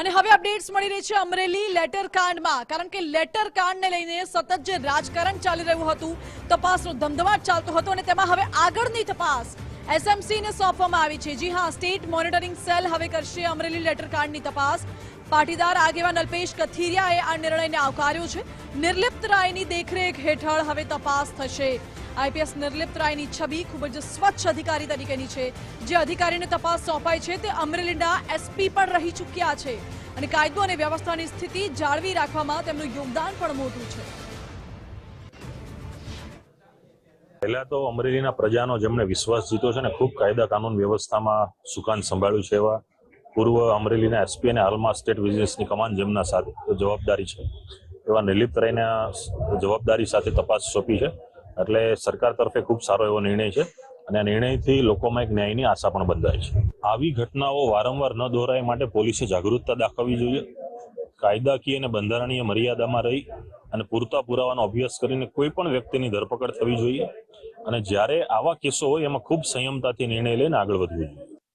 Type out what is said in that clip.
અને હવે અપડેટ્સ મળી રહી છે અમરેલી લેટર કાંડમાં, કારણ કે લેટર કાંડને લઈને સતત જે રાજકારણ ચાલી રહ્યું હતું, તપાસનો ધમધમાટ ચાલતો હતો અને તેમાં હવે આગળની તપાસ એસએમસીને સોંપવામાં આવી છે. જી હા, સ્ટેટ મોનિટરિંગ સેલ હવે કરશે અમરેલી લેટર કાંડની તપાસ. પાટીદાર આગેવાન અલ્પેશ કથિરિયાએ આ નિર્ણયને આવકાર્યો છે. નિર્લિપ્ત રાયની દેખરેખ હેઠળ હવે તપાસ થશે. આઈપીએસ નિર્લિપ્ત રાયની છબી ખૂબ જ સ્વચ્છ અધિકારી તરીકેની છે. જે અધિકારીને તપાસ સોંપાઈ છે તે અમરેલીના એસપી પણ રહી ચૂક્યા છે અને કાયદો અને વ્યવસ્થાની સ્થિતિ જાળવી રાખવામાં તેમનું યોગદાન પણ મોટું છે. પહેલા તો અમરેલીના પ્રજાનો જેમણે વિશ્વાસ જીતો છે ને, ખૂબ કાયદા કાનૂન વ્યવસ્થામાં સુકાન સંભાળ્યું છે એવા પૂર્વ અમરેલીના એસપી અને હાલમાં સ્ટેટ વિજિલન્સની કમાન જેમના સાથે જવાબદારી છે એવા નિર્લિપ્ત રાયના જવાબદારી સાથે તપાસ સોંપી છે. એટલે સરકાર તરફે ખૂબ સારો એવો નિર્ણય છે અને આ નિર્ણયથી લોકોમાં એક ન્યાયની આશા પણ બંધાય છે. આવી ઘટનાઓ વારંવાર ન દોહરાય માટે પોલીસે જાગૃતતા દાખવવી જોઈએ. કાયદાકીય અને બંધારણીય મર્યાદામાં રહી અને પૂરતા પુરાવાનો અભ્યાસ કરીને કોઈ પણ વ્યક્તિની ધરપકડ થવી જોઈએ અને જ્યારે આવા કેસો હોય એમાં ખૂબ સંયમતાથી નિર્ણય લઈને આગળ વધવું જોઈએ.